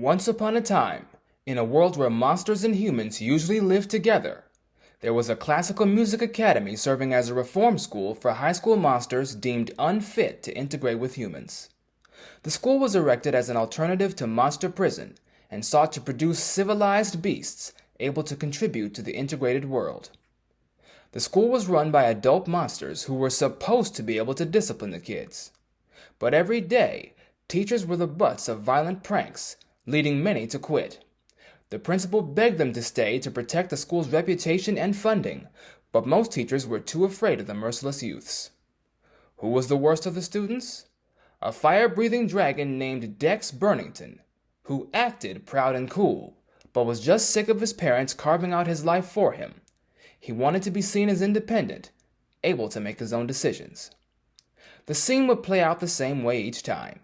Once upon a time, in a world where monsters and humans usually lived together, there was a classical music academy serving as a reform school for high school monsters deemed unfit to integrate with humans. The school was erected as an alternative to monster prison and sought to produce civilized beasts able to contribute to the integrated world. The school was run by adult monsters who were supposed to be able to discipline the kids. But every day, teachers were the butts of violent pranks, leading many to quit. The principal begged them to stay to protect the school's reputation and funding, but most teachers were too afraid of the merciless youths. Who was the worst of the students? A fire-breathing dragon named Dex Burnington, who acted proud and cool, but was just sick of his parents carving out his life for him. He wanted to be seen as independent, able to make his own decisions. The scene would play out the same way each time.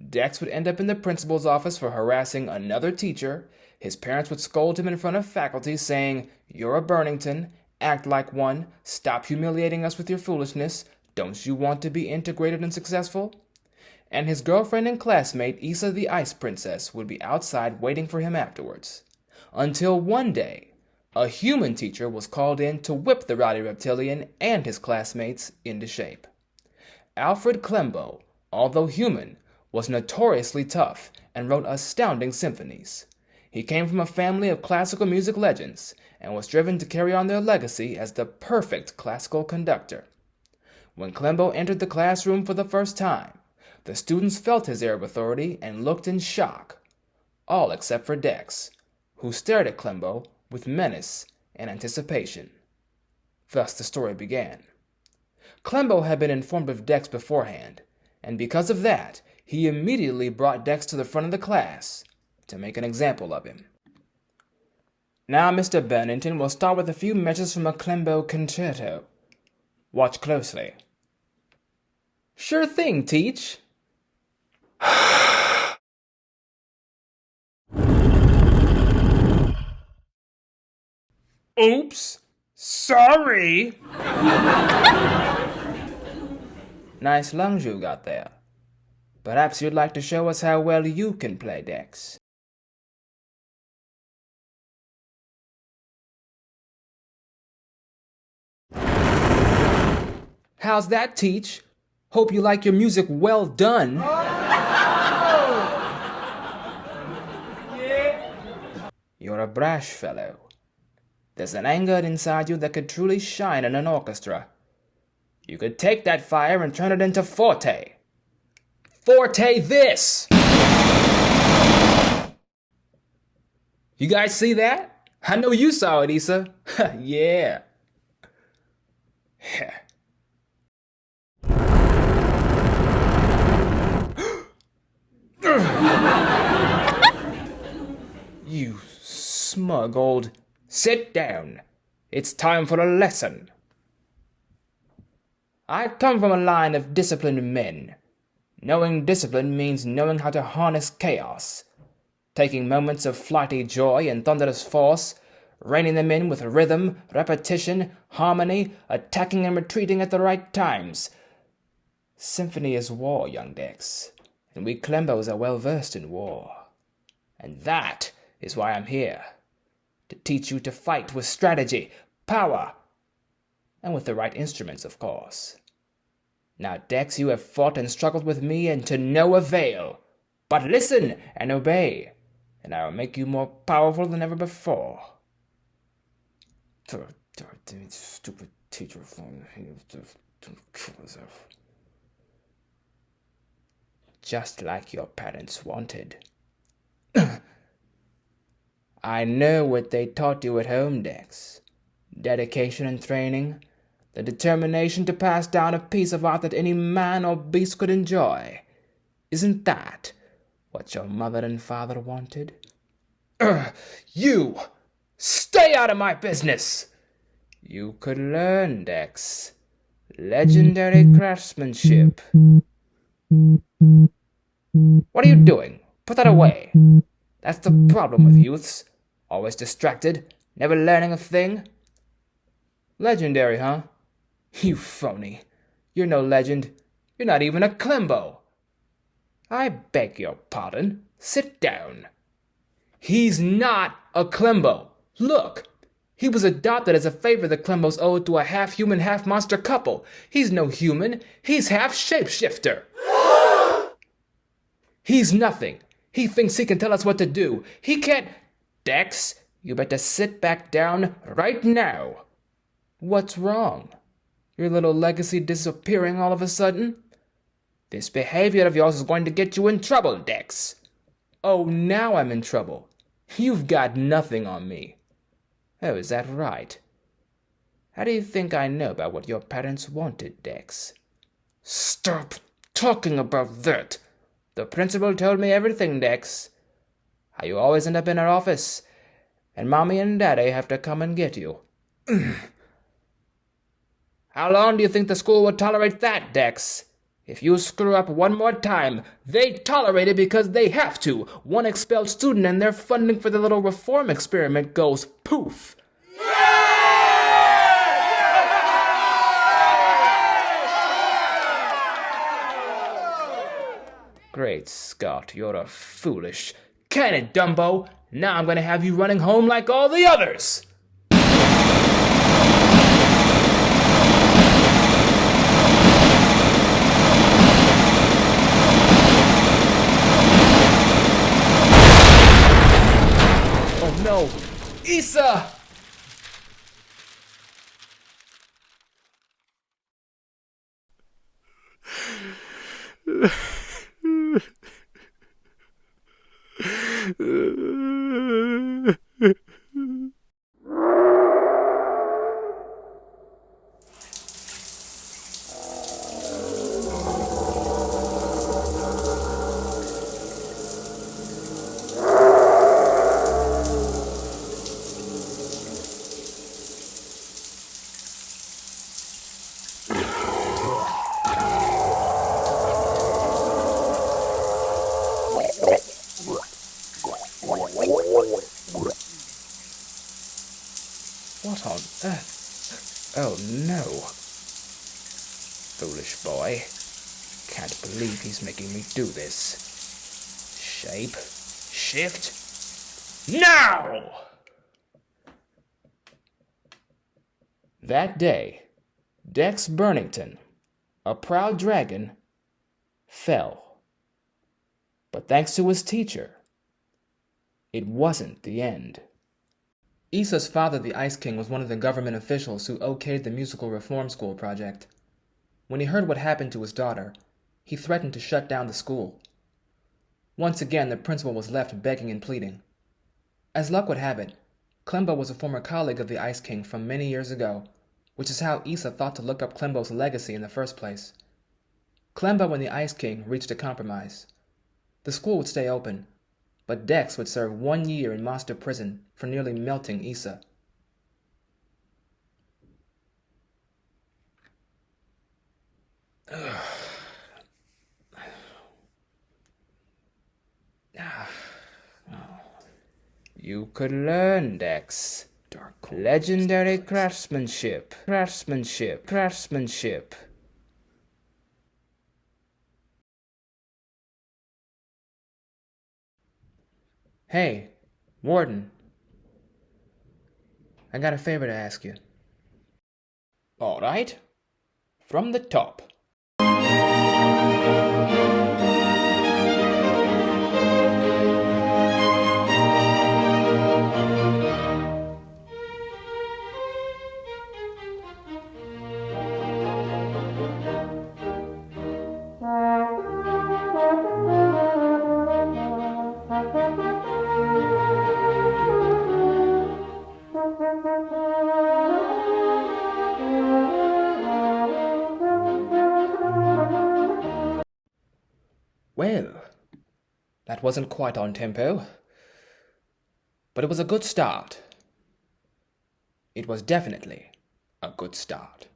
Dex would end up in the principal's office for harassing another teacher. His parents would scold him in front of faculty, saying, "You're a Burnington, act like one, stop humiliating us with your foolishness, don't you want to be integrated and successful?" And his girlfriend and classmate, Issa the Ice Princess, would be outside waiting for him afterwards. Until one day, a human teacher was called in to whip the rowdy reptilian and his classmates into shape. Alfred Klembo, although human, was notoriously tough and wrote astounding symphonies. He came from a family of classical music legends and was driven to carry on their legacy as the perfect classical conductor. When Klembo entered the classroom for the first time, the students felt his air of authority and looked in shock, all except for Dex, who stared at Klembo with menace and anticipation. Thus the story began. Klembo had been informed of Dex beforehand, and because of that, he immediately brought Dex to the front of the class to make an example of him. "Now, Mr. Burnington, we'll start with a few measures from a Klembo concerto. Watch closely." "Sure thing, Teach." "Oops, sorry." "Nice lungs you got there. Perhaps you'd like to show us how well you can play, Dex." "How's that, Teach? Hope you like your music well done." "You're a brash fellow. There's an anger inside you that could truly shine in an orchestra. You could take that fire and turn it into forte. Forte this!" "You guys see that? I know you saw it, Issa." "Yeah." "You smug old... Sit down. It's time for a lesson. I come from a line of disciplined men. Knowing discipline means knowing how to harness chaos, taking moments of flighty joy and thunderous force, reining them in with rhythm, repetition, harmony, attacking and retreating at the right times. Symphony is war, young Dex, and we Klembos are well versed in war. And that is why I'm here, to teach you to fight with strategy, power, and with the right instruments, of course. Now, Dex, you have fought and struggled with me and to no avail. But listen and obey, and I will make you more powerful than ever before." Stupid teacher phone. "Just like your parents wanted." "I know what they taught you at home, Dex. Dedication and training. The determination to pass down a piece of art that any man or beast could enjoy. Isn't that what your mother and father wanted?" "You! Stay out of my business!" "You could learn, Dex. Legendary craftsmanship." "What are you doing? Put that away. That's the problem with youths. Always distracted, never learning a thing." "Legendary, huh? You phony. You're no legend. You're not even a Klembo." "I beg your pardon. Sit down. He's not a Clembo. Look, he was adopted as a favor the Clembos owed to a half-human, half-monster couple. He's no human. He's half-shapeshifter. He's nothing. He thinks he can tell us what to do. He can't... Dex, you better sit back down right now. What's wrong? Your little legacy disappearing all of a sudden? This behavior of yours is going to get you in trouble, Dex. Oh, now I'm in trouble. You've got nothing on me. Oh, is that right? How do you think I know about what your parents wanted, Dex? Stop talking about that. The principal told me everything, Dex. How you always end up in her office, and Mommy and Daddy have to come and get you. How long do you think the school will tolerate that, Dex? If you screw up one more time, they tolerate it because they have to. One expelled student and their funding for the little reform experiment goes poof. Great Scott, you're a foolish... Can it, Dumbo? Now I'm going to have you running home like all the others! Oh no! Issa! What on earth? Oh no. Foolish boy. Can't believe he's making me do this. Shape. Shift. Now! That day, Dex Burnington, a proud dragon, fell. But thanks to his teacher, it wasn't the end. Issa's father, the Ice King, was one of the government officials who okayed the musical reform school project. When he heard what happened to his daughter, he threatened to shut down the school. Once again, the principal was left begging and pleading. As luck would have it, Clembo was a former colleague of the Ice King from many years ago, which is how Issa thought to look up Clembo's legacy in the first place. Clembo and the Ice King reached a compromise. The school would stay open, but Dex would serve 1 year in monster prison for nearly melting Issa. You could learn, Dex. Legendary craftsmanship. Hey, Warden. I got a favor to ask you. All right. From the top. Well, that wasn't quite on tempo, but it was a good start. It was definitely a good start.